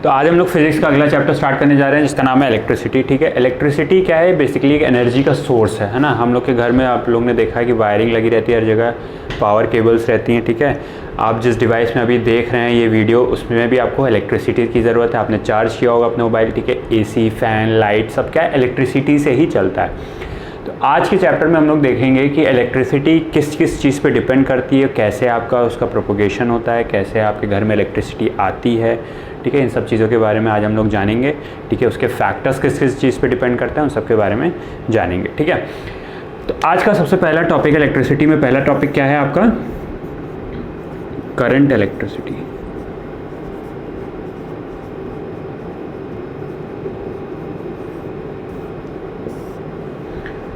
तो आज हम लोग फिजिक्स का अगला चैप्टर स्टार्ट करने जा रहे हैं जिसका नाम है इलेक्ट्रिसिटी। ठीक है, इलेक्ट्रिसिटी क्या है? बेसिकली एक एनर्जी का सोर्स है ना। हम लोग के घर में आप लोग ने देखा है कि वायरिंग लगी रहती है हर जगह, पावर केबल्स रहती हैं। ठीक है, आप जिस डिवाइस में अभी देख रहे हैं ये वीडियो, उसमें भी आपको इलेक्ट्रिसिटी की ज़रूरत है। आपने चार्ज किया होगा अपना मोबाइल। ठीक है, एसी, फैन, लाइट सब क्या है? इलेक्ट्रिसिटी से ही चलता है। तो आज के चैप्टर में हम लोग देखेंगे कि इलेक्ट्रिसिटी किस किस चीज़ पे डिपेंड करती है, कैसे आपका उसका प्रोपोगेशन होता है, कैसे आपके घर में इलेक्ट्रिसिटी आती है। ठीक है, इन सब चीज़ों के बारे में आज हम लोग जानेंगे। ठीक है, उसके फैक्टर्स किस किस चीज़ पे डिपेंड करते हैं उन सब के बारे में जानेंगे। ठीक है, तो आज का सबसे पहला टॉपिक इलेक्ट्रिसिटी में पहला टॉपिक क्या है आपका? Current electricity.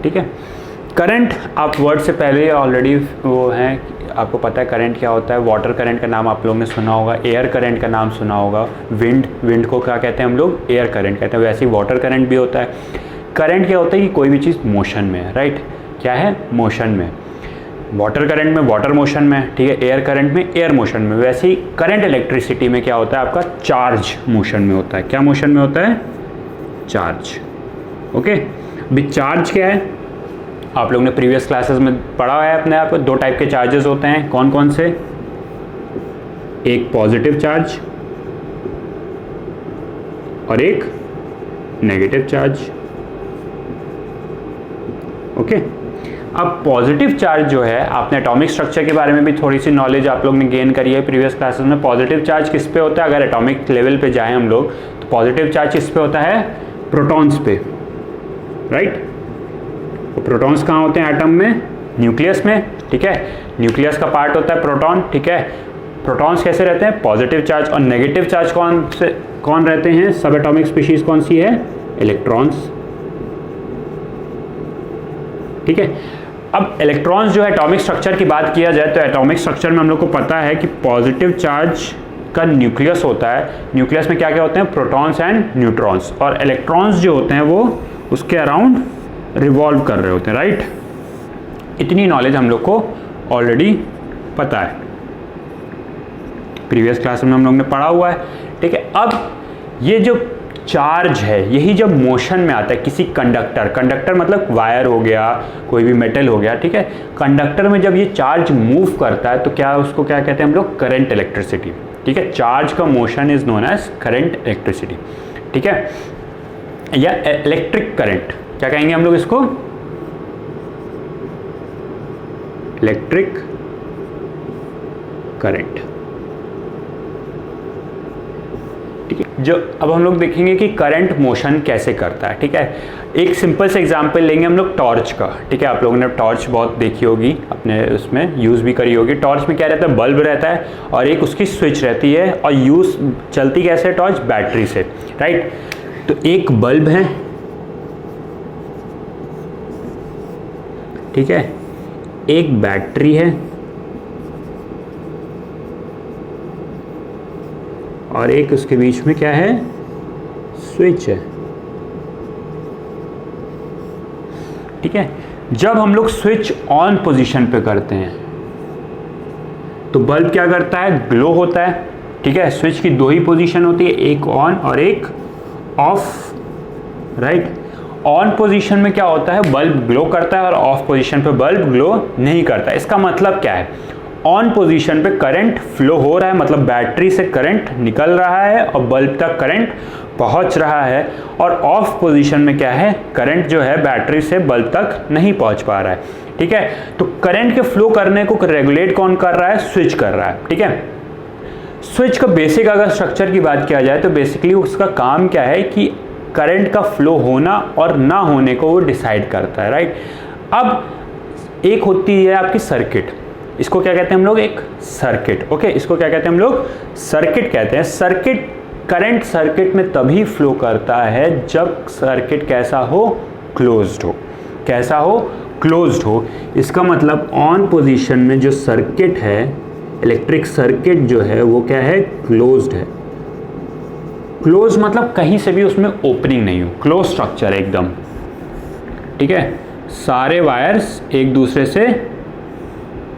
ठीक है, करंट आप वर्ड से पहले ऑलरेडी वो हैं, आपको पता है करंट क्या होता है। वाटर करंट का नाम आप लोगों ने सुना होगा, एयर करंट का नाम सुना होगा, विंड को क्या कहते हैं हम लोग? एयर करंट कहते हैं। वैसे ही वाटर करंट भी होता है। करंट क्या होता है कि कोई भी चीज़ मोशन में है, राइट? क्या है? मोशन में। वाटर करंट में वाटर मोशन में है, ठीक है, एयर करंट में एयर मोशन में। वैसे ही करंट इलेक्ट्रिसिटी में क्या होता है आपका? चार्ज मोशन में होता है। क्या मोशन में होता है? चार्ज। ओके, अभी चार्ज क्या है? आप लोग ने प्रीवियस क्लासेस में पढ़ा है अपने आप। दो टाइप के चार्जेस होते हैं। कौन कौन से? एक पॉजिटिव चार्ज और एक नेगेटिव चार्ज। ओके, अब पॉजिटिव चार्ज जो है, आपने एटॉमिक स्ट्रक्चर के बारे में भी थोड़ी सी नॉलेज आप लोग ने गेन करी है प्रीवियस क्लासेस में। पॉजिटिव चार्ज किस पे होता है? अगर एटॉमिक लेवल पे जाएं हम लोग तो पॉजिटिव चार्ज किस पे होता है? प्रोटॉन्स पे, राइट? तो प्रोटॉन्स कहाँ होते हैं एटम में? न्यूक्लियस में। ठीक है, न्यूक्लियस का पार्ट होता है प्रोटॉन। ठीक है, प्रोटॉन्स कैसे रहते हैं? Positive charge. और नेगेटिव चार्ज कौन रहते हैं? सब एटॉमिक स्पीशीज कौन सी है? इलेक्ट्रॉन्स। ठीक है, अब इलेक्ट्रॉन्स जो है, एटॉमिक स्ट्रक्चर की बात किया जाए तो एटॉमिक स्ट्रक्चर में हम लोग को पता है कि पॉजिटिव चार्ज का न्यूक्लियस होता है। न्यूक्लियस में क्या क्या होते हैं? Protons and neutrons. और इलेक्ट्रॉन्स जो होते हैं वो उसके अराउंड रिवॉल्व कर रहे होते हैं, राइट? इतनी नॉलेज हम लोग को ऑलरेडी पता है, प्रीवियस क्लास में हम लोग ने पढ़ा हुआ है। ठीक है, अब ये जो चार्ज है यही जब मोशन में आता है किसी कंडक्टर मतलब वायर हो गया, कोई भी मेटल हो गया, ठीक है, कंडक्टर में जब ये चार्ज मूव करता है तो क्या उसको क्या कहते हैं हम लोग? Current electricity. ठीक है, चार्ज का motion is known as current electricity. ठीक है, या इलेक्ट्रिक करंट क्या कहेंगे हम लोग इसको? Electric current. ठीक है, जो अब हम लोग देखेंगे कि करंट मोशन कैसे करता है। ठीक है, एक सिंपल से एग्जांपल लेंगे हम लोग टॉर्च का। ठीक है, आप लोगों ने टॉर्च बहुत देखी होगी, अपने उसमें यूज़ भी करी होगी। टॉर्च में क्या रहता है? बल्ब रहता है और एक उसकी स्विच रहती है। और यूज़ चलती कैसे टॉर्च? बैटरी से, राइट? तो एक बल्ब है, ठीक है, एक बैटरी है और एक उसके बीच में क्या है? स्विच है। ठीक है, जब हम लोग स्विच ऑन पोजीशन पे करते हैं तो बल्ब क्या करता है? ग्लो होता है। ठीक है, स्विच की दो ही पोजीशन होती है, एक ऑन और एक ऑफ, राइट? ऑन पोजीशन में क्या होता है? बल्ब ग्लो करता है और ऑफ पोजीशन पे बल्ब ग्लो नहीं करता। इसका मतलब क्या है? ऑन पोजीशन पे करंट फ्लो हो रहा है, मतलब बैटरी से करंट निकल रहा है और बल्ब तक करंट पहुंच रहा है। और ऑफ पोजीशन में क्या है? करंट जो है बैटरी से बल्ब तक नहीं पहुंच पा रहा है। ठीक है, तो करंट के फ्लो करने को रेगुलेट कौन कर रहा है? स्विच कर रहा है। ठीक है, स्विच का बेसिक अगर स्ट्रक्चर की बात किया जाए तो बेसिकली उसका काम क्या है कि करंट का फ्लो होना और ना होने को वो डिसाइड करता है, राइट? अब एक होती है आपकी सर्किट, इसको क्या कहते हैं हम लोग? एक सर्किट। ओके, इसको क्या कहते हैं हम लोग? सर्किट कहते हैं। सर्किट, करंट सर्किट में तभी फ्लो करता है जब सर्किट कैसा हो? क्लोज्ड हो। कैसा हो? क्लोज्ड हो। इसका मतलब ऑन पोजीशन में जो सर्किट है, इलेक्ट्रिक सर्किट जो है वो क्या है? क्लोज्ड है। क्लोज मतलब कहीं से भी उसमें ओपनिंग नहीं हो, क्लोज स्ट्रक्चर है एकदम। ठीक है, सारे वायर्स एक दूसरे से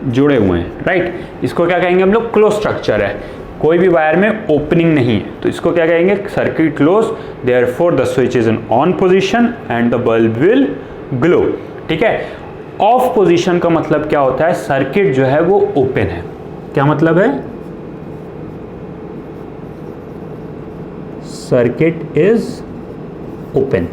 जुड़े हुए हैं, राइट? इसको क्या कहेंगे हम लोग? क्लोज स्ट्रक्चर है। कोई भी वायर में ओपनिंग नहीं है, तो इसको क्या कहेंगे, circuit close, therefore the switch is in on position and the bulb will glow. ठीक है, ऑफ पोजीशन का मतलब क्या होता है, सर्किट जो है वो ओपन है। क्या मतलब है, सर्किट इज ओपन।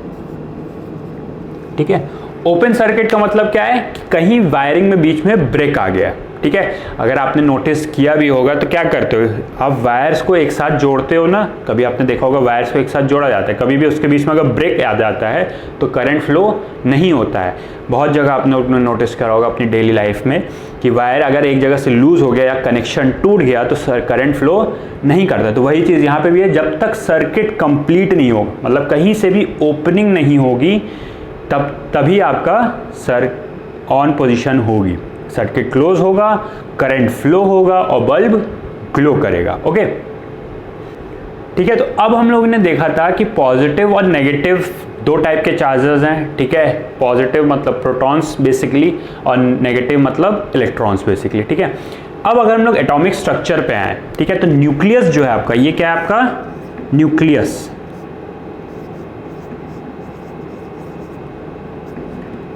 ठीक है, ओपन सर्किट का मतलब क्या है कि कहीं वायरिंग में बीच में ब्रेक आ गया। ठीक है, अगर आपने नोटिस किया भी होगा तो क्या करते हो आप, वायर्स को एक साथ जोड़ते हो ना, कभी आपने देखा होगा वायर्स को एक साथ जोड़ा जाता है, कभी भी उसके बीच में अगर ब्रेक आ जाता है तो करंट फ्लो नहीं होता है। बहुत जगह आपने नोटिस करा होगा अपनी डेली लाइफ में कि वायर अगर एक जगह से लूज हो गया या कनेक्शन टूट गया तो करंट फ्लो नहीं करता। तो वही चीज़ यहाँ पे भी है, जब तक सर्किट कंप्लीट नहीं हो, मतलब कहीं से भी ओपनिंग नहीं होगी, तभी आपका ऑन पोजीशन होगी, सर्किट क्लोज होगा, करंट फ्लो होगा और बल्ब ग्लो करेगा। ओके, ठीक है। तो अब हम लोगों ने देखा था कि पॉजिटिव और नेगेटिव दो टाइप के चार्जेस हैं। ठीक है, पॉजिटिव मतलब प्रोटॉन्स बेसिकली और नेगेटिव मतलब इलेक्ट्रॉन्स बेसिकली। ठीक है, अब अगर हम लोग एटॉमिक स्ट्रक्चर पे आए, ठीक है, तो न्यूक्लियस जो है आपका, ये क्या है आपका न्यूक्लियस।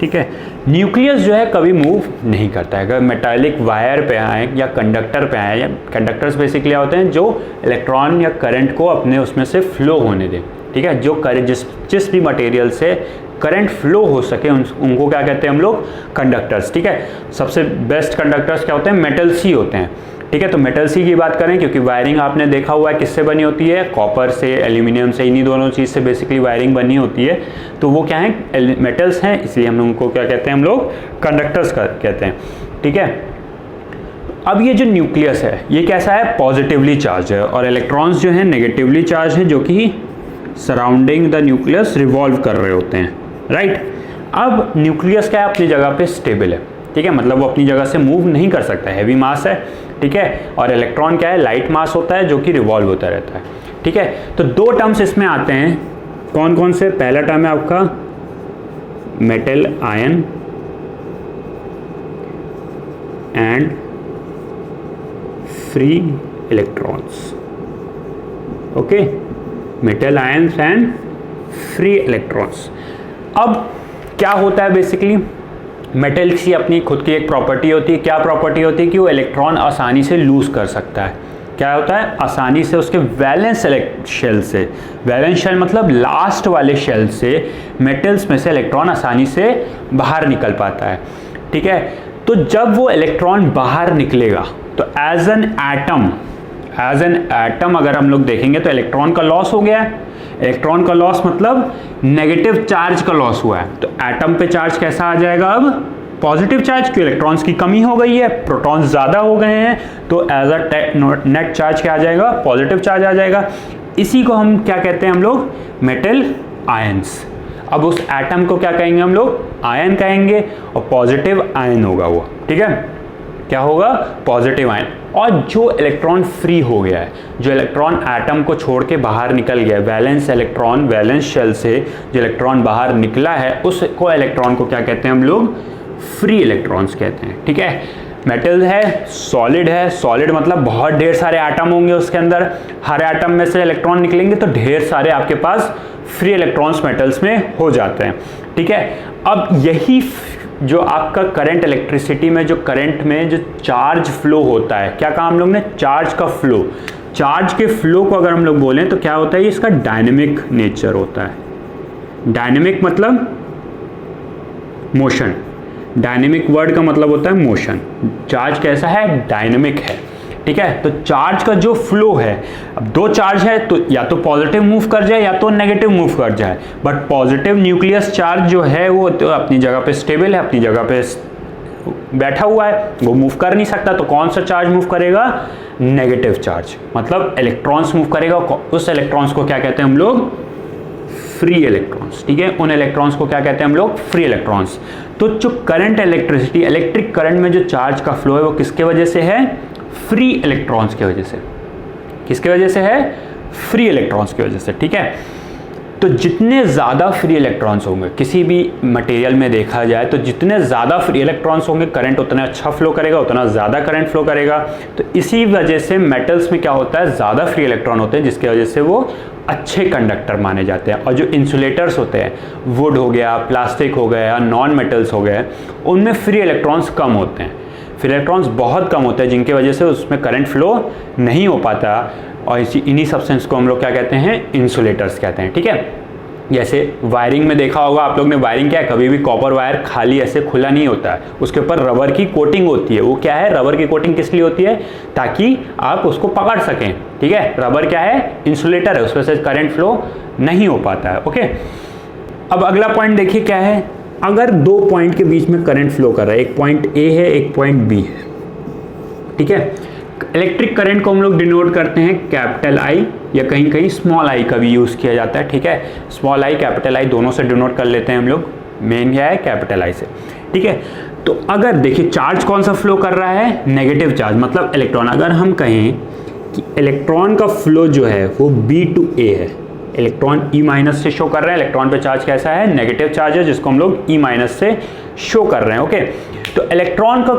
ठीक है, न्यूक्लियस जो है कभी मूव नहीं करता है। अगर मेटालिक वायर पे आए या कंडक्टर पे आए, या कंडक्टर्स बेसिकली क्या होते हैं जो इलेक्ट्रॉन या करंट को अपने उसमें से फ्लो होने दें। ठीक है, जो करंट जिस भी मटेरियल से करंट फ्लो हो सके उनको क्या कहते हैं हम लोग, कंडक्टर्स। ठीक है, सबसे बेस्ट कंडक्टर्स क्या होते हैं, मेटल्स ही होते हैं। ठीक है, तो मेटल्स ही की बात करें, क्योंकि वायरिंग आपने देखा हुआ है किससे बनी होती है, कॉपर से, एल्यूमिनियम से, इन्हीं दोनों चीज़ से बेसिकली वायरिंग बनी होती है। तो वो क्या है, मेटल्स हैं, इसलिए हम उनको क्या कहते हैं, हम लोग कंडक्टर्स कहते हैं। ठीक है, अब ये जो न्यूक्लियस है ये कैसा है, पॉजिटिवली चार्ज है, और इलेक्ट्रॉन्स जो है नेगेटिवली चार्ज है, जो कि सराउंडिंग द न्यूक्लियस रिवॉल्व कर रहे होते हैं। राइट, अब न्यूक्लियस क्या है, अपनी जगह पे स्टेबल है। ठीक है, मतलब वो अपनी जगह से मूव नहीं कर सकता है, हैवी मास है। ठीक है, और इलेक्ट्रॉन क्या है, लाइट मास होता है जो कि रिवॉल्व होता रहता है। ठीक है, तो दो टर्म्स इसमें आते हैं, कौन कौन से, पहला टर्म है आपका metal ion and free electrons. Okay, metal ions and free electrons. अब क्या होता है, बेसिकली मेटल की अपनी खुद की एक प्रॉपर्टी होती है। क्या प्रॉपर्टी होती है कि वो इलेक्ट्रॉन आसानी से लूज कर सकता है। क्या होता है, आसानी से उसके वैलेंस शेल से, वैलेंस शेल मतलब लास्ट वाले शेल से मेटल्स में से इलेक्ट्रॉन आसानी से बाहर निकल पाता है। ठीक है, तो जब वो इलेक्ट्रॉन बाहर निकलेगा तो एज एन एटम अगर हम लोग देखेंगे तो इलेक्ट्रॉन का लॉस हो गया है। इलेक्ट्रॉन का लॉस मतलब नेगेटिव चार्ज का लॉस हुआ है। तो एटम पे चार्ज कैसा आ जाएगा, अब पॉजिटिव चार्ज, क्यों, इलेक्ट्रॉन्स की कमी हो गई है, प्रोटॉन्स ज़्यादा हो गए हैं, तो एज अ नेट चार्ज क्या आ जाएगा, पॉजिटिव चार्ज आ जाएगा। इसी को हम क्या कहते हैं, हम लोग मेटल आयंस। अब उस एटम को क्या कहेंगे हम लोग, आयन कहेंगे, और पॉजिटिव आयन होगा वो। ठीक है, क्या होगा, पॉजिटिव आयन। और जो इलेक्ट्रॉन फ्री हो गया है, जो इलेक्ट्रॉन एटम को छोड़ के बाहर निकल गया है, वैलेंस इलेक्ट्रॉन, वैलेंस शेल से जो इलेक्ट्रॉन बाहर निकला है, उसको इलेक्ट्रॉन को क्या कहते हैं हम लोग, फ्री इलेक्ट्रॉन्स कहते हैं। ठीक है, मेटल है, सॉलिड मतलब बहुत ढेर सारे एटम होंगे उसके अंदर, हर एटम में से इलेक्ट्रॉन निकलेंगे तो ढेर सारे आपके पास फ्री इलेक्ट्रॉन्स मेटल्स में हो जाते हैं। ठीक है, अब यही जो आपका करंट, इलेक्ट्रिसिटी में जो करंट में जो चार्ज फ्लो होता है, क्या कहा हम लोग ने, चार्ज का फ्लो। चार्ज के फ्लो को अगर हम लोग बोलें तो क्या होता है, इसका डायनेमिक नेचर होता है। डायनेमिक मतलब मोशन, डायनेमिक वर्ड का मतलब होता है मोशन। चार्ज कैसा है, डायनेमिक है। ठीक है, तो चार्ज का जो फ्लो है, अब दो चार्ज है तो या तो पॉजिटिव मूव कर जाए या तो नेगेटिव मूव कर जाए, बट पॉजिटिव न्यूक्लियस चार्ज जो है वो तो अपनी जगह पे स्टेबल है, अपनी जगह पे बैठा हुआ है, वो मूव कर नहीं सकता। तो कौन सा चार्ज मूव करेगा, नेगेटिव चार्ज, मतलब इलेक्ट्रॉन्स मूव करेगा। उस इलेक्ट्रॉन्स को क्या कहते हैं हम लोग, फ्री इलेक्ट्रॉन्स। ठीक है, उन इलेक्ट्रॉन्स को क्या कहते हैं हम लोग, फ्री इलेक्ट्रॉन्स। तो जो करंट, इलेक्ट्रिसिटी, इलेक्ट्रिक करंट में जो चार्ज का फ्लो है वो किसके वजह से है, फ्री इलेक्ट्रॉन्स की वजह से। किसके वजह से है, फ्री इलेक्ट्रॉन्स की वजह से। ठीक है, तो जितने ज़्यादा फ्री इलेक्ट्रॉन्स होंगे किसी भी मटेरियल में देखा जाए तो जितने ज़्यादा फ्री इलेक्ट्रॉन्स होंगे करंट उतना अच्छा फ्लो करेगा, उतना ज़्यादा करंट फ्लो करेगा। तो इसी वजह से मेटल्स में क्या होता है, ज़्यादा फ्री इलेक्ट्रॉन होते हैं, जिसकी वजह से वो अच्छे कंडक्टर माने जाते हैं। और जो इंसुलेटर्स होते हैं, वुड हो गया, प्लास्टिक हो गया, नॉन मेटल्स हो गए, उनमें फ्री इलेक्ट्रॉन्स कम होते हैं, फ्री इलेक्ट्रॉन्स बहुत कम होते हैं, जिनकी वजह से उसमें करंट फ्लो नहीं हो पाता। और इन्हीं सब्सटेंस को हम लोग क्या कहते हैं, इंसुलेटर्स कहते हैं। ठीक है, जैसे वायरिंग में देखा होगा आप लोग ने, वायरिंग क्या है, कभी भी कॉपर वायर खाली ऐसे खुला नहीं होता है, उसके ऊपर रबर की कोटिंग होती है। वो क्या है, रबर की कोटिंग किस लिए होती है, ताकि आप उसको पकड़ सकें। ठीक है, रबर क्या है, इंसुलेटर है, उस वजह से करंट फ्लो नहीं हो पाता है। ओके, अब अगला पॉइंट देखिए क्या है, अगर दो पॉइंट के बीच में करंट फ्लो कर रहा है, एक पॉइंट ए है, एक पॉइंट बी है। ठीक है, इलेक्ट्रिक करंट को हम लोग डिनोट करते हैं कैपिटल आई, या कहीं कहीं स्मॉल आई का भी यूज़ किया जाता है। ठीक है, स्मॉल आई कैपिटल आई दोनों से डिनोट कर लेते हैं हम लोग, मेन क्या है कैपिटल आई से। ठीक है, तो अगर देखिए चार्ज कौन सा फ्लो कर रहा है, नेगेटिव चार्ज, मतलब इलेक्ट्रॉन। अगर हम कहें कि इलेक्ट्रॉन का फ्लो जो है वो बी टू ए है, इलेक्ट्रॉन ई माइनस से शो कर रहे हैं, इलेक्ट्रॉन पे चार्ज कैसा है, नेगेटिव चार्ज है, जिसको हम लोग ई माइनस से शो कर रहे हैं। ओके, तो इलेक्ट्रॉन का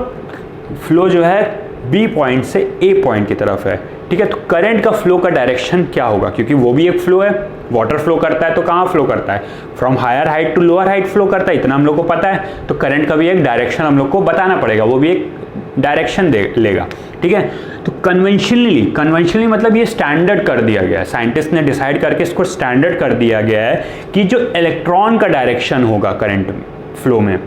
फ्लो जो है बी पॉइंट से ए पॉइंट की तरफ है। ठीक है, तो करंट का फ्लो का डायरेक्शन क्या होगा, क्योंकि वो भी एक फ्लो है, वाटर फ्लो करता है तो कहाँ फ्लो करता है, from higher height to lower height flow करता है, इतना हम लोग को पता है। तो करंट का भी एक डायरेक्शन हम लोग को बताना पड़ेगा, वो भी एक डायरेक्शन दे लेगा। ठीक है, तो कन्वेंशनली मतलब ये स्टैंडर्ड कर दिया गया है, साइंटिस्ट ने डिसाइड करके इसको स्टैंडर्ड कर दिया गया है कि जो इलेक्ट्रॉन का डायरेक्शन होगा करंट फ्लो में,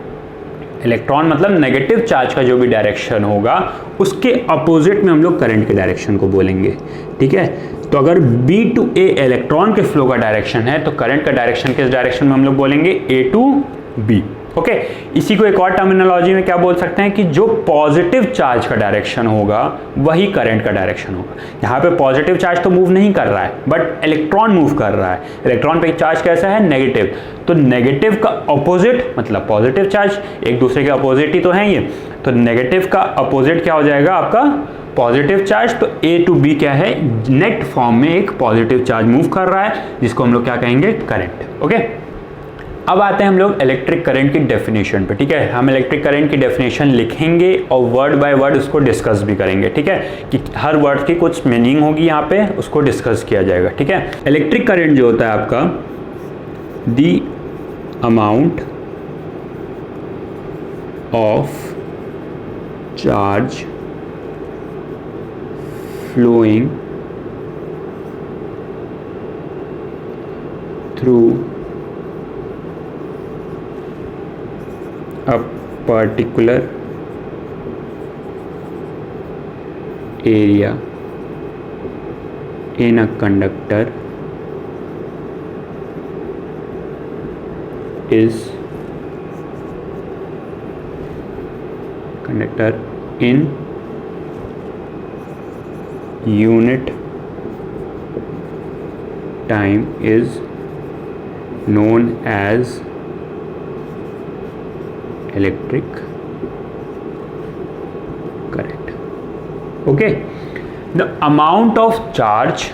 इलेक्ट्रॉन मतलब नेगेटिव चार्ज का जो भी डायरेक्शन होगा, उसके अपोजिट में हम लोग करंट के डायरेक्शन को बोलेंगे। ठीक है, तो अगर B टू A इलेक्ट्रॉन के फ्लो का डायरेक्शन है, तो करंट का डायरेक्शन किस डायरेक्शन में हम लोग बोलेंगे, A टू B। ओके, इसी को एक और टर्मिनोलॉजी में क्या बोल सकते हैं कि जो पॉजिटिव चार्ज का डायरेक्शन होगा वही करंट का डायरेक्शन होगा। यहाँ पे पॉजिटिव चार्ज तो मूव नहीं कर रहा है, बट इलेक्ट्रॉन मूव कर रहा है। इलेक्ट्रॉन पे चार्ज कैसा है, नेगेटिव, तो नेगेटिव का अपोजिट मतलब पॉजिटिव चार्ज, एक दूसरे के अपोजिट ही तो हैं ये, तो नेगेटिव का अपोजिट क्या हो जाएगा आपका, पॉजिटिव चार्ज। तो A टू B क्या है, नेट फॉर्म में एक पॉजिटिव चार्ज मूव कर रहा है, जिसको हम लोग क्या कहेंगे, करंट। ओके, अब आते हैं हम लोग इलेक्ट्रिक करंट की डेफिनेशन पे। ठीक है, हम इलेक्ट्रिक करंट की डेफिनेशन लिखेंगे और वर्ड बाय वर्ड उसको डिस्कस भी करेंगे। ठीक है, कि हर वर्ड की कुछ मीनिंग होगी यहाँ पे, उसको डिस्कस किया जाएगा। ठीक है, इलेक्ट्रिक करंट जो होता है आपका, the amount of charge flowing through a particular area in a conductor is in unit time is known as electric current. Okay, the amount of charge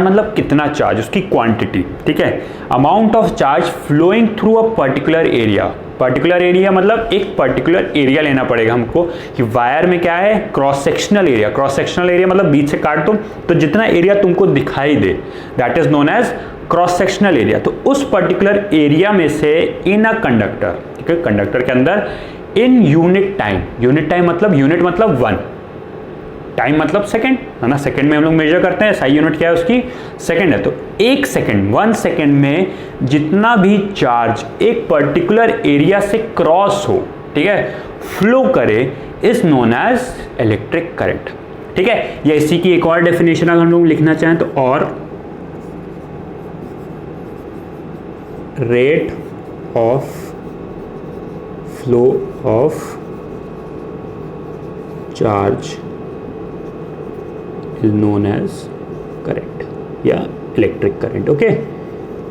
मतलब कितना चार्ज, उसकी क्वांटिटी। ठीक है, amount of charge flowing through a particular area मतलब एक particular area लेना पड़ेगा हमको, कि वायर में क्या है, क्रॉस सेक्शनल एरिया मतलब बीच से काट दो तो जितना एरिया तुमको दिखाई दे, that is known as cross sectional area. तो उस पर्टिकुलर एरिया में से इन अ कंडक्टर, ठीक है, कंडक्टर के अंदर इन यूनिट टाइम मतलब यूनिट मतलब 1, टाइम मतलब सेकंड है ना, सेकंड में हम लोग मेजर करते हैं, SI यूनिट क्या है उसकी, सेकंड है। तो 1 सेकंड में जितना भी चार्ज एक पर्टिकुलर एरिया से क्रॉस हो, ठीक है, फ्लो करे, is known as electric current. ठीक है, या इसी की एक और डेफिनेशन अगर हम लोग लिखना चाहें तो, और rate of flow of charge is known as current या इलेक्ट्रिक करंट। ओके,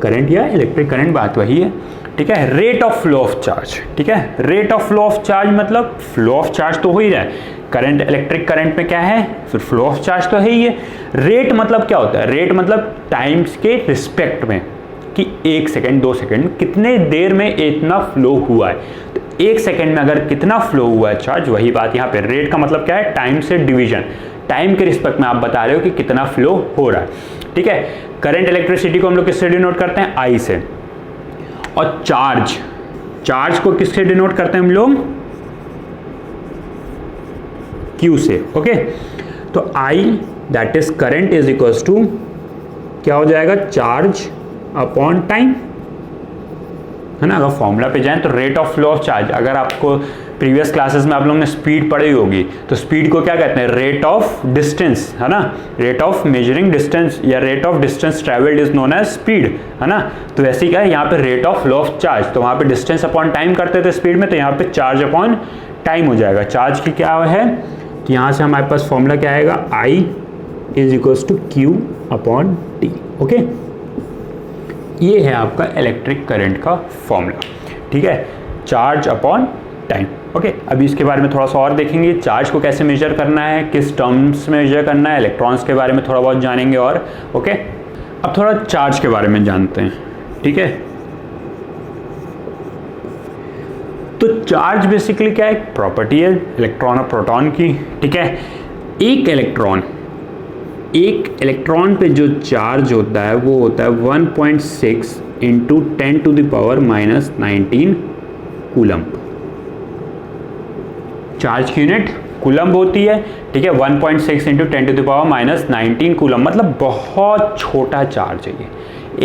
करंट या इलेक्ट्रिक करंट बात वही है। ठीक है, rate of flow of charge. ठीक है, rate of flow of charge मतलब फ्लो ऑफ चार्ज तो हो ही रहा है, करंट इलेक्ट्रिक करंट में क्या है, फिर फ्लो ऑफ चार्ज तो है ही है। रेट मतलब क्या होता है, रेट मतलब टाइम्स के रिस्पेक्ट में, कि 1 सेकेंड 2 सेकेंड कितने देर में इतना फ्लो हुआ है। तो 1 सेकेंड में अगर कितना फ्लो हुआ है चार्ज, वही बात यहाँ पे रेट का मतलब क्या है, टाइम से डिवीजन, टाइम के रिस्पेक्ट में आप बता रहे हो कि कितना फ्लो हो रहा है। ठीक है, करंट इलेक्ट्रिसिटी को हम लोग किससे डिनोट करते हैं, आई से, और चार्ज को किससे डिनोट करते हैं हम लोग, क्यू से। ओके, तो I that is current is equals to क्या हो जाएगा, चार्ज अपॉन टाइम, है ना। अगर फॉर्मूला पे जाएं तो rate of flow of charge, अगर आपको प्रीवियस क्लासेस में आप लोगों ने स्पीड पढ़ी होगी तो स्पीड को क्या कहते हैं, रेट ऑफ डिस्टेंस, है ना, रेट ऑफ मेजरिंग डिस्टेंस या rate of distance travelled is known as speed, है ना। तो ऐसे ही क्या है यहाँ पे rate of flow of charge, तो वहाँ पे डिस्टेंस अपॉन टाइम करते थे स्पीड में, तो यहाँ पे चार्ज अपॉन टाइम हो जाएगा। चार्ज की क्या है कि यहाँ से हमारे पास फॉर्मूला क्या आएगा, I is equals to Q upon T. Okay, ये है आपका इलेक्ट्रिक करंट का फॉर्मूला। ठीक है, चार्ज अपॉन टाइम। ओके, अभी इसके बारे में थोड़ा सा और देखेंगे, चार्ज को कैसे मेजर करना है, किस टर्म्स में मेजर करना है, इलेक्ट्रॉन्स के बारे में थोड़ा बहुत जानेंगे और ओके। अब थोड़ा चार्ज के बारे में जानते हैं। ठीक है, तो चार्ज बेसिकली क्या है, एक प्रॉपर्टी है इलेक्ट्रॉन और प्रोटॉन की। ठीक है, एक इलेक्ट्रॉन पे जो चार्ज होता है वो होता है 1.6 इंटू 10⁻⁻19 कूलम्ब। चार्ज की यूनिट कूलम्ब होती है। ठीक है, 1.6 इंटू 10⁻⁻19 कूलम्ब, मतलब बहुत छोटा चार्ज है ये।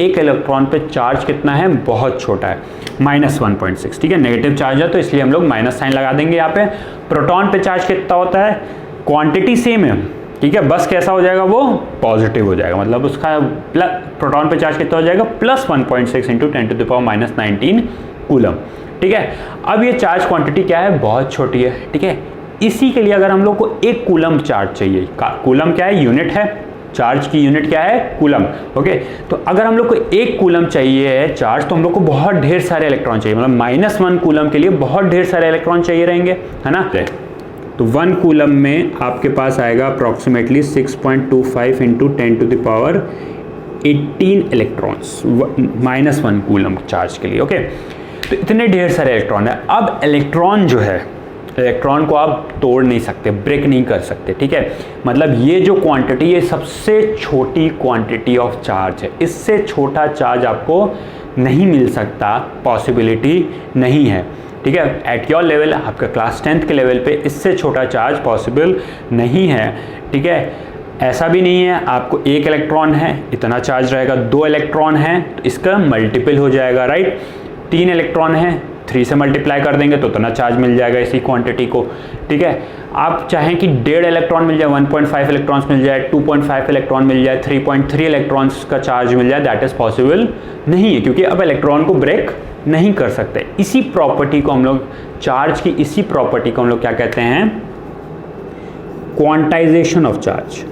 एक इलेक्ट्रॉन पे चार्ज कितना है, बहुत छोटा है, -1.6। ठीक है, नेगेटिव चार्ज है तो इसलिए हम लोग माइनस साइन लगा देंगे यहाँ पे। प्रोटॉन पे चार्ज कितना होता है, क्वांटिटी सेम है। ठीक है, बस कैसा हो जाएगा, वो पॉजिटिव हो जाएगा, मतलब उसका प्रोटॉन पे चार्ज कितना हो जाएगा, +1.6 इंटू 10⁻⁻19 कूलम। ठीक है, अब ये चार्ज क्वांटिटी क्या है, बहुत छोटी है। ठीक है, इसी के लिए अगर हम लोग को 1 कूलम चार्ज चाहिए, कूलम क्या है, यूनिट है, चार्ज की यूनिट क्या है, कूलम। ओके, तो अगर हम लोग को 1 कूलम चाहिए है चार्ज, तो हम लोग को बहुत ढेर सारे इलेक्ट्रॉन चाहिए, मतलब -1 कूलम के लिए बहुत ढेर सारे इलेक्ट्रॉन चाहिए रहेंगे, है ना। तो 1 कूलम में आपके पास आएगा approximately 6.25 into 10⁻18 electrons, -1 coulomb charge के लिए। ओके, तो इतने ढेर सारे इलेक्ट्रॉन है। अब इलेक्ट्रॉन जो है, इलेक्ट्रॉन को आप तोड़ नहीं सकते, ब्रेक नहीं कर सकते। ठीक है, मतलब ये जो क्वांटिटी है सबसे छोटी क्वांटिटी ऑफ चार्ज है, इससे छोटा चार्ज आपको नहीं मिल सकता, पॉसिबिलिटी नहीं है। ठीक है, एट योर लेवल, आपका क्लास 10th के लेवल पे इससे छोटा चार्ज पॉसिबल नहीं है। ठीक है, ऐसा भी नहीं है आपको 1 इलेक्ट्रॉन है इतना चार्ज रहेगा, 2 इलेक्ट्रॉन है तो इसका मल्टीपल हो जाएगा, राइट। 3 इलेक्ट्रॉन है, 3 से मल्टीप्लाई कर देंगे तो उतना चार्ज मिल जाएगा इसी क्वांटिटी को। ठीक है, आप चाहें कि 1.5 इलेक्ट्रॉन मिल जाए, 1.5 इलेक्ट्रॉन्स मिल जाए, 2.5 इलेक्ट्रॉन मिल जाए, 3.3 इलेक्ट्रॉन्स का चार्ज मिल जाए, दैट इज पॉसिबल नहीं है, क्योंकि अब इलेक्ट्रॉन को ब्रेक नहीं कर सकते। इसी प्रॉपर्टी को हम लोग, चार्ज की इसी प्रॉपर्टी को हम लोग क्या कहते हैं, क्वांटाइजेशन ऑफ चार्ज।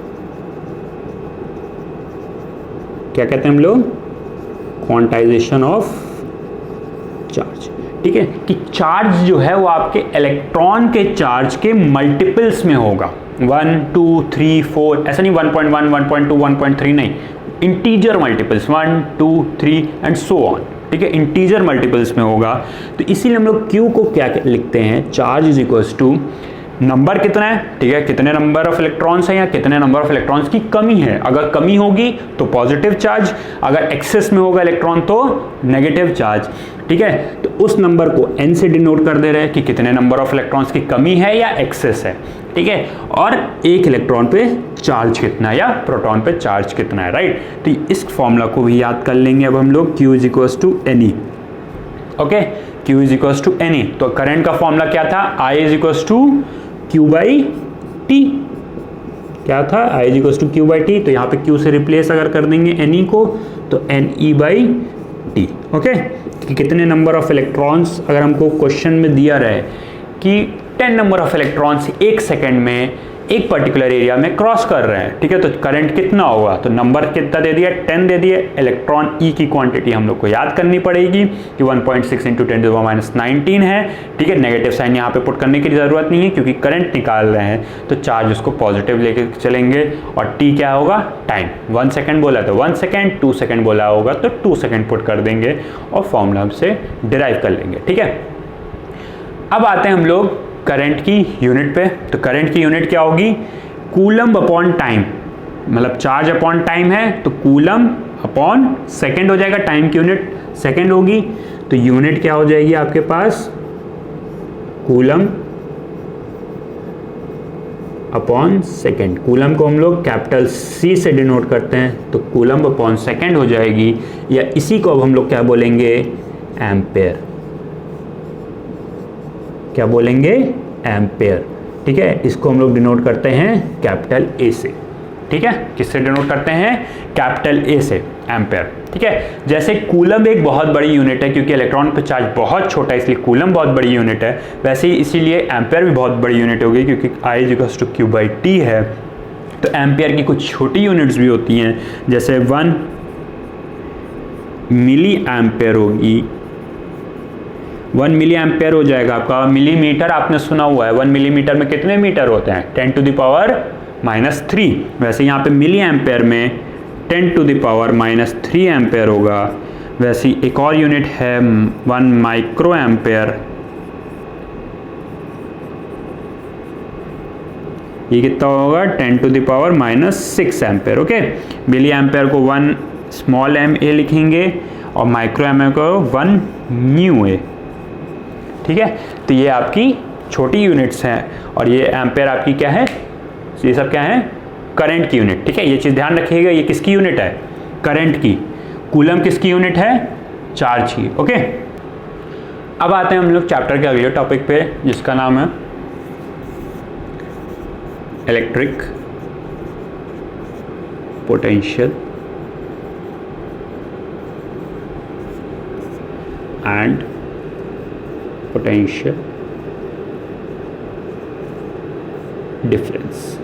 क्या कहते हैं हम लोग, क्वांटाइजेशन ऑफ चार्ज। ठीक है, कि चार्ज जो है वो आपके इलेक्ट्रॉन के चार्ज के मल्टीपल्स में होगा, 1 2 3 4, ऐसा नहीं 1.1 1.2 1.3 नहीं, integer multiples 1 2 3 and so on. ठीक है, इंटीजर मल्टीपल्स में होगा। तो इसीलिए हम लोग Q को क्या लिखते हैं, charge is equals to number कितना है। ठीक है, कितने नंबर ऑफ इलेक्ट्रॉन्स हैं या कितने नंबर ऑफ इलेक्ट्रॉन्स की कमी है। अगर कमी होगी तो पॉजिटिव चार्ज, अगर एक्सेस में होगा इलेक्ट्रॉन तो नेगेटिव चार्ज। ठीक है, तो उस नंबर को n से डिनोट कर दे रहे हैं कि कितने नंबर ऑफ इलेक्ट्रॉन्स की कमी है या एक्सेस है। ठीक है, और 1 इलेक्ट्रॉन पे चार्ज कितना है या प्रोटॉन पे चार्ज कितना है, राइट। तो इस फॉर्मूला को भी याद कर लेंगे अब हम लोग, Q is equals to NE। Okay, Q is equals to NE। तो करंट का फॉर्मूला क्या था, I is equals to Q by T। क्या था, I is equals to Q by T। तो यहाँ पे Q से रिप्लेस अगर कर देंगे NE को तो NE बाई T। ओके, कि कितने नंबर ऑफ इलेक्ट्रॉन्स, अगर हमको क्वेश्चन में दिया रहे कि 10 नंबर ऑफ इलेक्ट्रॉन्स एक सेकेंड में एक पर्टिकुलर एरिया में क्रॉस कर रहे हैं, ठीक है, तो करंट कितना होगा, तो नंबर कितना दे दिया, 10 दे दिए। इलेक्ट्रॉन ई की क्वांटिटी हम लोग को याद करनी पड़ेगी कि 1.6 × 10⁻⁹ है, ठीक है। नेगेटिव साइन यहाँ पे पुट करने की जरूरत नहीं है क्योंकि करंट निकाल रहे हैं, तो चार्ज उसको पॉजिटिव लेके चलेंगे। और टी क्या होगा, टाइम। 1 सेकेंड बोला तो 1 सेकेंड, 2 सेकेंड बोला होगा तो 2 सेकेंड पुट कर देंगे और फॉर्मूला से डिराइव कर लेंगे, ठीक है। अब आते हैं हम लोग करंट की यूनिट पे। तो करंट की यूनिट क्या होगी, कूलम अपॉन टाइम, मतलब चार्ज अपॉन टाइम है तो कूलम अपॉन सेकेंड हो जाएगा, टाइम की यूनिट सेकेंड होगी, तो यूनिट क्या हो जाएगी आपके पास, कूलम अपॉन सेकेंड। कूलम को हम लोग कैपिटल सी से डिनोट करते हैं, तो कूलम अपॉन सेकेंड हो जाएगी, या इसी को अब हम लोग क्या बोलेंगे, एम्पेयर। क्या बोलेंगे, एम्पेयर, ठीक है। इसको हम लोग डिनोट करते हैं कैपिटल ए से, ठीक है। किससे डिनोट करते हैं, कैपिटल ए से, एम्पेयर, ठीक है। जैसे कूलम एक बहुत बड़ी यूनिट है क्योंकि इलेक्ट्रॉन पर चार्ज बहुत छोटा है इसलिए कूलम बहुत बड़ी यूनिट है, वैसे ही इसीलिए एम्पेयर भी बहुत बड़ी यूनिट होगी क्योंकि I=Q/T है। तो एम्पेयर की कुछ छोटी यूनिट्स भी होती हैं, जैसे 1 मिली एम्पेयर होगी, 1 मिली एम्पेयर हो जाएगा आपका। मिलीमीटर आपने सुना हुआ है, 1 मिलीमीटर में कितने मीटर होते हैं, 10⁻³ वैसे यहाँ पे मिली एम्पेयर में 10⁻³ एम्पेयर होगा। वैसे एक और यूनिट है 1 माइक्रो एम्पेयर, ये कितना होगा, 10⁻⁻6 एम्पेयर, ओके। मिली एम्पेयर को 1 स्मॉल एम ए लिखेंगे और माइक्रो एम्पेयर को 1 न्यू ए, ठीक है। तो ये आपकी छोटी यूनिट्स हैं और ये एम्पेयर आपकी क्या है, ये सब क्या है, करंट की यूनिट, ठीक है। ये चीज़ ध्यान रखिएगा, ये किसकी यूनिट है, करंट की। कूलम किसकी यूनिट है, चार्ज की, ओके। अब आते हैं हम लोग चैप्टर के अगले टॉपिक पे जिसका नाम है electric potential and potential difference,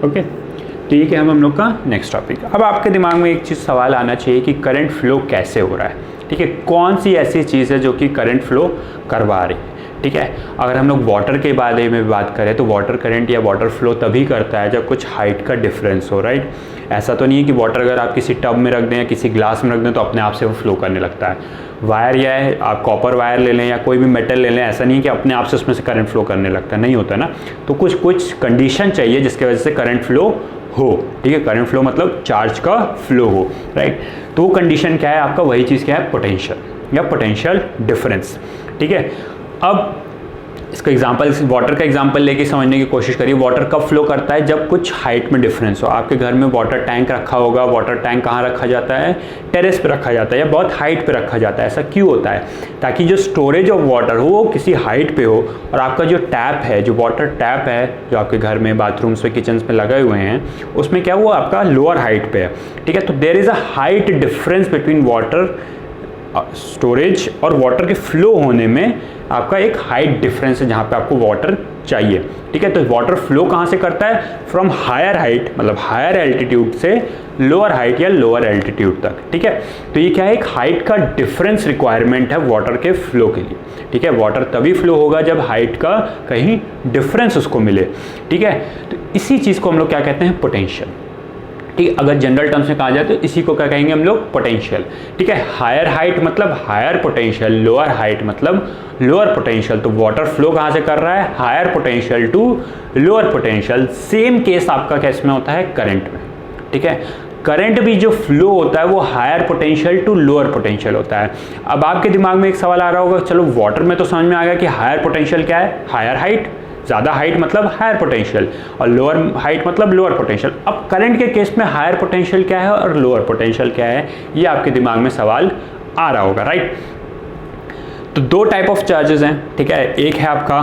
okay. तो ये क्या हम लोग का नेक्स्ट टॉपिक। अब आपके दिमाग में एक चीज़ सवाल आना चाहिए कि करंट फ्लो कैसे हो रहा है, ठीक है। कौन सी ऐसी चीज़ है जो कि करंट फ्लो करवा रही है, ठीक है। अगर हम लोग वाटर के बारे में बात करें तो वाटर करंट या वाटर फ्लो तभी करता है जब कुछ हाइट का डिफरेंस हो, राइट। ऐसा तो नहीं है कि वाटर अगर आप किसी टब में रख दें या किसी ग्लास में रख दें तो अपने आप से वो फ्लो करने लगता है। वायर या है, आप कॉपर वायर ले लें या कोई भी मेटल ले लें, ऐसा नहीं है कि अपने आप से उसमें से करंट फ्लो करने लगता है, नहीं होता ना। तो कुछ कंडीशन चाहिए जिसकी वजह से करंट फ्लो हो, ठीक है। करंट फ्लो मतलब चार्ज का फ्लो हो, राइट। तो वो कंडीशन क्या है आपका, वही चीज़ क्या है, पोटेंशियल या पोटेंशियल डिफरेंस, ठीक है। अब इसका एग्जांपल, वाटर का एग्जांपल लेके समझने की कोशिश करिए। वाटर कब फ्लो करता है, जब कुछ हाइट में डिफरेंस हो। आपके घर में वाटर टैंक रखा होगा, वाटर टैंक कहाँ रखा जाता है, टेरेस पे रखा जाता है या बहुत हाइट पे रखा जाता है। ऐसा क्यों होता है, ताकि जो स्टोरेज ऑफ वाटर हो वो किसी हाइट पे हो और आपका जो टैप है, जो वाटर टैप है जो आपके घर में बाथरूम्स पे किचन्स में लगे हुए हैं, उसमें क्या वो आपका लोअर हाइट पे है, ठीक है। तो there is a height difference between water storage और वाटर के फ्लो होने में आपका एक हाइट डिफरेंस है जहाँ पे आपको वाटर चाहिए, ठीक है। तो वाटर फ्लो कहाँ से करता है, फ्रॉम हायर हाइट, मतलब हायर एल्टीट्यूड से लोअर हाइट या लोअर एल्टीट्यूड तक, ठीक है। तो ये क्या है, एक हाइट का डिफरेंस रिक्वायरमेंट है वाटर के फ्लो के लिए, ठीक है। वाटर तभी फ्लो होगा जब हाइट का कहीं डिफरेंस उसको मिले, ठीक है। तो इसी चीज़ को हम लोग क्या कहते हैं, पोटेंशियल, ठीक। अगर जनरल टर्म्स में कहा जाए तो इसी को क्या कहेंगे हम लोग, पोटेंशियल, ठीक है। हायर हाइट मतलब हायर पोटेंशियल, लोअर हाइट मतलब लोअर पोटेंशियल। तो वाटर फ्लो कहाँ से कर रहा है, higher potential to lower potential. Same case आपका केस में होता है करंट में, ठीक है। करंट भी जो फ्लो होता है वो higher potential to lower potential होता है। अब आपके दिमाग में एक सवाल आ रहा होगा, चलो वाटर में तो समझ में आ गया कि हायर पोटेंशियल क्या है, हायर हाइट, ज़्यादा हाइट मतलब हायर पोटेंशियल, और लोअर हाइट मतलब लोअर पोटेंशियल। अब करंट के केस में हायर पोटेंशियल क्या है और लोअर पोटेंशियल क्या है, ये आपके दिमाग में सवाल आ रहा होगा, राइट। तो दो टाइप ऑफ चार्जेस हैं, ठीक है। एक है आपका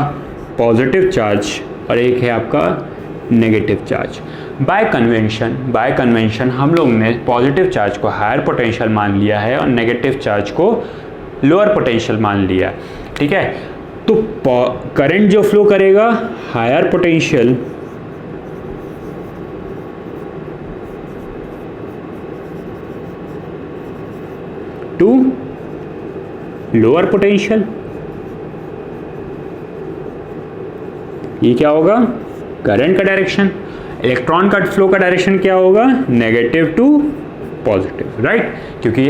पॉजिटिव चार्ज और एक है आपका नेगेटिव चार्ज। बाय कन्वेंशन हम लोग ने पॉजिटिव चार्ज को हायर पोटेंशियल मान लिया है और नेगेटिव चार्ज को लोअर पोटेंशियल मान लिया, ठीक है। तो करंट जो फ्लो करेगा higher potential to lower potential, ये क्या होगा करंट का डायरेक्शन। इलेक्ट्रॉन का फ्लो का डायरेक्शन क्या होगा नेगेटिव टू पॉजिटिव, राइट, क्योंकि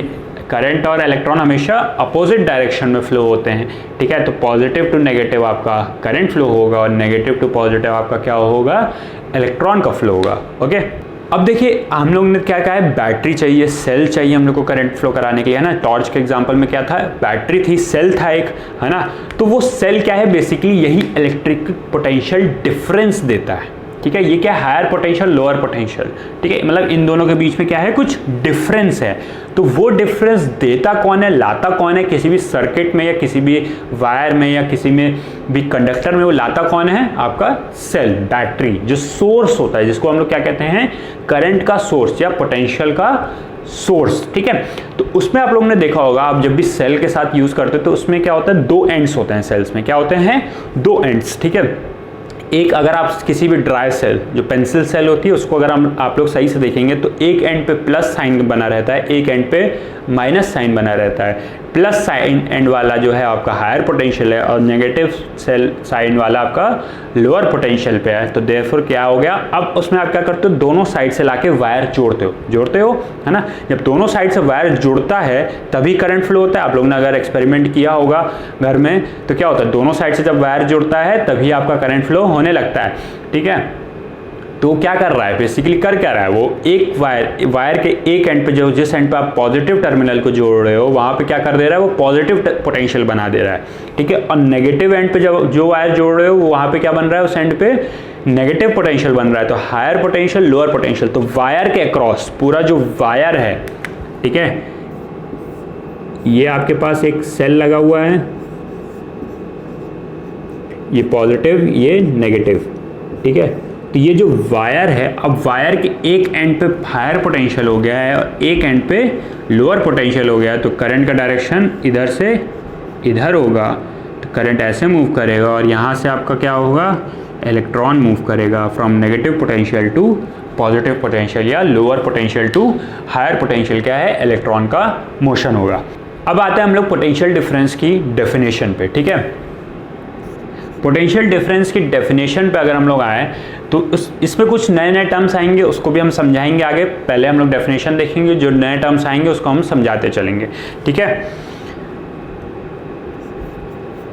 करंट और इलेक्ट्रॉन हमेशा अपोजिट डायरेक्शन में फ्लो होते हैं, ठीक है। तो पॉजिटिव टू नेगेटिव आपका करंट फ्लो होगा और नेगेटिव टू पॉजिटिव आपका क्या होगा इलेक्ट्रॉन का फ्लो होगा, ओके। अब देखिए हम लोग ने क्या कहा है, बैटरी चाहिए, सेल चाहिए हम लोग को करंट फ्लो कराने के लिए, है ना। टॉर्च के एग्जांपल में क्या था, बैटरी थी, सेल था एक, है ना। तो वो सेल क्या है बेसिकली यही इलेक्ट्रिक पोटेंशियल डिफरेंस देता है, ठीक है। ये क्या है हायर पोटेंशियल लोअर पोटेंशियल, ठीक है, मतलब इन दोनों के बीच में क्या है कुछ डिफरेंस है। तो वो डिफरेंस देता कौन है, लाता कौन है, किसी भी सर्किट में या किसी भी वायर में या किसी में भी कंडक्टर में वो लाता कौन है आपका सेल, बैटरी, जो सोर्स होता है जिसको हम लोग क्या कहते हैं करंट का सोर्स या पोटेंशियल का सोर्स, ठीक है। तो उसमें आप लोगों ने देखा होगा आप जब भी सेल के साथ यूज करते हो तो उसमें क्या होता है दो एंड्स होते हैं सेल्स में, क्या होते हैं दो एंड्स, ठीक है। एक अगर आप किसी भी ड्राई सेल जो पेंसिल सेल होती है उसको अगर आप लोग सही से देखेंगे तो एक एंड पे प्लस साइन बना रहता है, एक एंड पे माइनस साइन बना रहता है। प्लस साइन एंड वाला जो है आपका हायर पोटेंशियल है और नेगेटिव सेल साइन वाला आपका लोअर पोटेंशियल पे है। तो देयरफॉर क्या हो गया, अब उसमें आप क्या करते हो दोनों साइड से लाके वायर जोड़ते हो, है ना। जब दोनों साइड से वायर जुड़ता है तभी करंट फ्लो होता है। आप लोग ने अगर एक्सपेरिमेंट किया होगा घर में तो क्या होता है दोनों साइड से जब वायर जुड़ता है तभी आपका करंट फ्लो होने लगता है, ठीक है। तो क्या कर रहा है बेसिकली कर क्या रहा है वो एक वायर के एक एंड पे जो जिस एंड पे आप पॉजिटिव टर्मिनल को जोड़ रहे हो वहां पे क्या कर दे रहा है वो पॉजिटिव पोटेंशियल बना दे रहा है, ठीक है। और नेगेटिव एंड पे जो वायर जोड़ रहे हो वहां पे क्या बन रहा है उस एंड पे नेगेटिव पोटेंशियल बन रहा है। तो हायर पोटेंशियल लोअर पोटेंशियल, तो वायर के अक्रॉस पूरा जो वायर है, ठीक है, ये आपके पास एक सेल लगा हुआ है, ये पॉजिटिव ये नेगेटिव, ठीक है। तो ये जो वायर है अब वायर के एक एंड पे हायर पोटेंशियल हो गया है और एक एंड पे लोअर पोटेंशियल हो गया है। तो करंट का डायरेक्शन इधर से इधर होगा, तो करंट ऐसे मूव करेगा और यहाँ से आपका क्या होगा इलेक्ट्रॉन मूव करेगा from negative potential to positive potential या lower potential to higher potential, क्या है इलेक्ट्रॉन का मोशन होगा। अब आते हैं हम लोग पोटेंशियल डिफरेंस की डेफिनेशन पे, ठीक है। पोटेंशियल डिफरेंस की डेफिनेशन पे अगर हम लोग आए तो इसमें कुछ नए नए टर्म्स आएंगे उसको भी हम समझाएंगे आगे। पहले हम लोग डेफिनेशन देखेंगे, जो नए टर्म्स आएंगे उसको हम समझाते चलेंगे, ठीक है।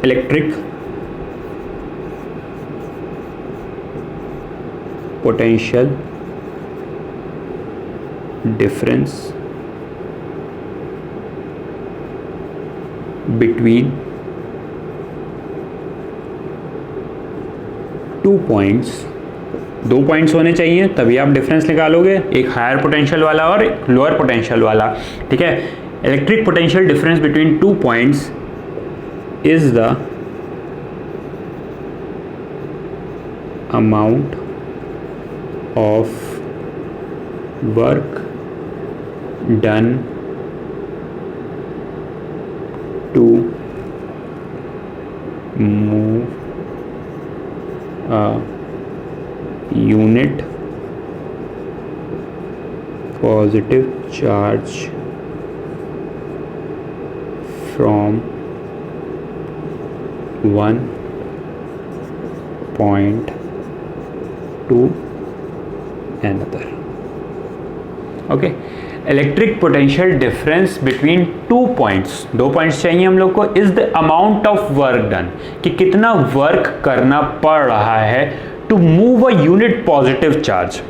Electric potential difference between two points, दो पॉइंट्स होने चाहिए तभी आप डिफरेंस निकालोगे, एक हायर पोटेंशियल वाला और एक लोअर पोटेंशियल वाला, ठीक है। Electric potential difference between two points is the amount of work done to move unit positive charge from one point to another, okay। Electric potential difference between two points, दो points चाहिए हम लोग को, is the amount of work done, कि कितना work करना पड़ रहा है to move a unit positive charge,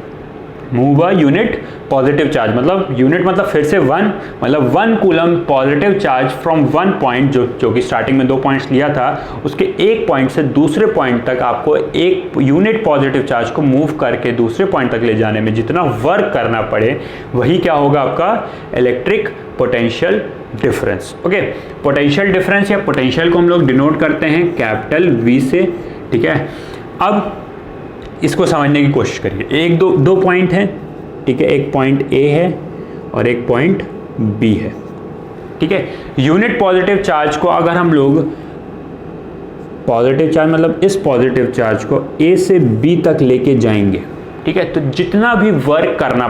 move a unit positive charge मतलब यूनिट मतलब फिर से वन, मतलब 1 coulomb positive charge from one point जो कि स्टार्टिंग में 2 पॉइंट्स लिया था उसके एक पॉइंट से दूसरे पॉइंट तक आपको एक यूनिट पॉजिटिव चार्ज को मूव करके दूसरे पॉइंट तक ले जाने में जितना वर्क करना पड़े वही क्या होगा आपका electric potential difference, okay. Potential difference या पोटेंशियल को हम लोग डिनोट करते हैं कैपिटल V से, ठीक है। अब इसको समझने की कोशिश करिए, दो पॉइंट हैं, ठीक है, एक पॉइंट A है और एक पॉइंट B है, ठीक ठीक है। यूनिट पॉजिटिव चार्ज को अगर हम लोग पॉजिटिव चार्ज मतलब इस पॉजिटिव चार्ज को ए से बी तक लेके जाएंगे, ठीक है, तो जितना भी वर्क करना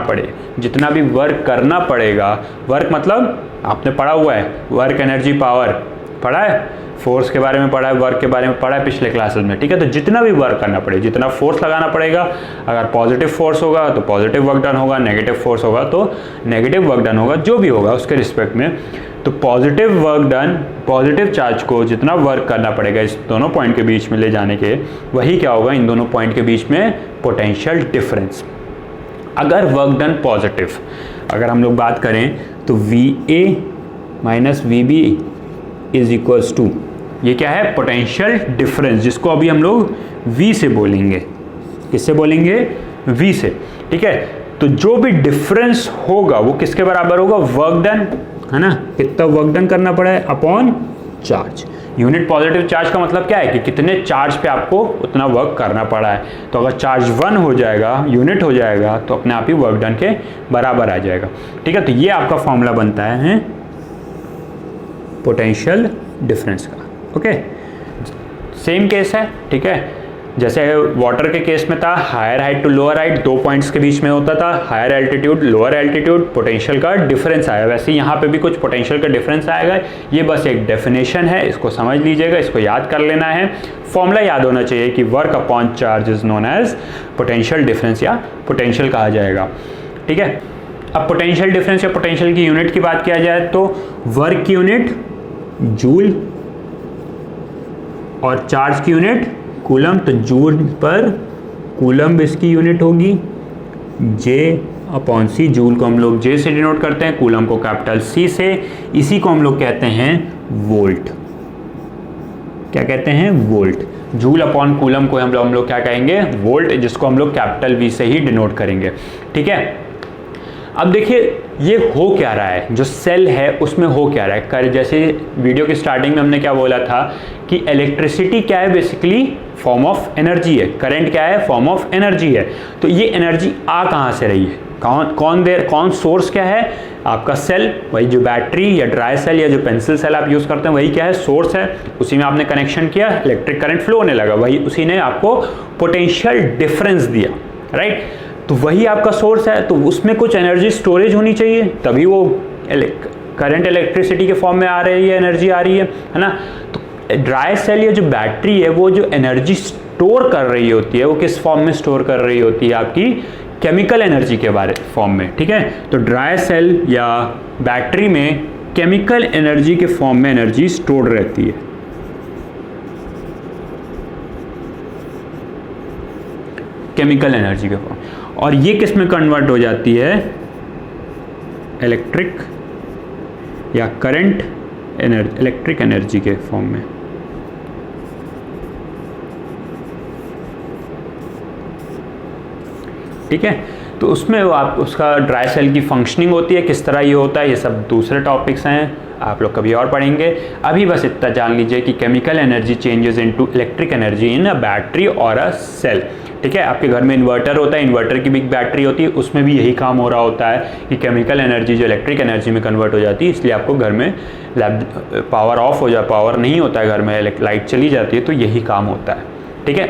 पड़ेगा, वर्क मतलब आपने पढ़ा हुआ है, वर्क एनर्जी पावर पढ़ा है, फोर्स के बारे में पढ़ा है, वर्क के बारे में पढ़ा है पिछले क्लासेस में, ठीक है। तो जितना भी वर्क करना पड़े, जितना फोर्स लगाना पड़ेगा, अगर पॉजिटिव फोर्स होगा तो पॉजिटिव वर्क डन होगा, नेगेटिव फोर्स होगा तो नेगेटिव वर्क डन होगा, जो भी होगा उसके रिस्पेक्ट में। तो positive work done, positive charge को जितना वर्क करना पड़ेगा इस दोनों पॉइंट के बीच में ले जाने के, वही क्या होगा, इन दोनों पॉइंट के बीच में पोटेंशियल डिफरेंस। अगर वर्क डन पॉजिटिव, अगर हम लोग बात करें तो VA minus VB is equals to, ये क्या है, पोटेंशियल डिफरेंस, जिसको अभी हम लोग V से बोलेंगे। किससे बोलेंगे, V से, ठीक है। तो जो भी डिफरेंस होगा वो किसके बराबर होगा, वर्क डन, है ना, कितना वर्क डन करना पड़ा है upon charge. Unit positive charge का मतलब क्या है कि कितने चार्ज पे आपको उतना वर्क करना पड़ा है। तो अगर चार्ज 1 हो जाएगा, यूनिट हो जाएगा, तो अपने आप ही वर्क डन के बराबर आ जाएगा, ठीक है। तो ये आपका फॉर्मूला बनता है पोटेंशियल डिफरेंस का, ओके। सेम केस है, ठीक है, जैसे वाटर के केस में था, higher height to lower height, 2 points के बीच में होता था, higher altitude lower altitude, potential का डिफरेंस आया। वैसे यहाँ पे भी कुछ पोटेंशियल का डिफरेंस आएगा। ये बस एक डेफिनेशन है, इसको समझ लीजिएगा, इसको याद कर लेना है। फॉर्मूला याद होना चाहिए कि work upon charge is known as potential difference या पोटेंशियल कहा जाएगा, ठीक है। अब पोटेंशियल डिफरेंस या पोटेंशियल की यूनिट की बात किया जाए तो वर्क की यूनिट जूल और चार्ज की यूनिट कूलम। तो जूल पर कूलम इसकी यूनिट होगी J अपॉन C। जूल को हम लोग J से डिनोट करते हैं, कूलम को कैपिटल C से। इसी को हम लोग कहते हैं वोल्ट। क्या कहते हैं, वोल्ट। जूल अपॉन कूलम को हम लोग क्या कहेंगे, वोल्ट, जिसको हम लोग कैपिटल V से ही डिनोट करेंगे, ठीक है। अब देखिए ये हो क्या रहा है, जो सेल है उसमें हो क्या रहा है। जैसे वीडियो की स्टार्टिंग में हमने क्या बोला था कि इलेक्ट्रिसिटी क्या है, बेसिकली फॉर्म ऑफ एनर्जी है, करंट क्या है, फॉर्म ऑफ एनर्जी है। तो ये एनर्जी आ कहाँ से रही है, कौन सोर्स क्या है, आपका सेल, वही जो बैटरी या ड्राई सेल या जो पेंसिल सेल आप यूज़ करते हैं वही क्या है, सोर्स है। उसी में आपने कनेक्शन किया, इलेक्ट्रिक करंट फ्लो होने लगा, वही उसी ने आपको पोटेंशियल डिफरेंस दिया, राइट। तो वही आपका सोर्स है, तो उसमें कुछ एनर्जी स्टोरेज होनी चाहिए, तभी वो करंट इलेक्ट्रिसिटी के फॉर्म में आ रही है, एनर्जी आ रही है ना। तो ड्राई सेल या जो बैटरी है वो जो एनर्जी स्टोर कर रही होती है, वो किस फॉर्म में स्टोर कर रही होती है, आपकी केमिकल एनर्जी के फॉर्म में, ठीक है। तो ड्राई सेल या बैटरी में केमिकल एनर्जी के फॉर्म में एनर्जी स्टोर रहती है, केमिकल एनर्जी के फॉर्म। और ये किस में कन्वर्ट हो जाती है, इलेक्ट्रिक या करंट एनर्जी, इलेक्ट्रिक एनर्जी के फॉर्म में। ठीक है, तो उसमें वो आप उसका ड्राई सेल की फंक्शनिंग होती है, किस तरह ये होता है, ये सब दूसरे टॉपिक्स हैं, आप लोग कभी और पढ़ेंगे। अभी बस इतना जान लीजिए कि chemical energy changes into electric energy in a battery और अ सेल। ठीक है, आपके घर में इन्वर्टर होता है, इन्वर्टर की भी बैटरी होती है, उसमें भी यही काम हो रहा होता है कि केमिकल एनर्जी जो इलेक्ट्रिक एनर्जी में कन्वर्ट हो जाती है। इसलिए आपको घर में पावर ऑफ हो जाए, पावर नहीं होता है घर में, लाइट चली जाती है, तो यही काम होता है। ठीक है।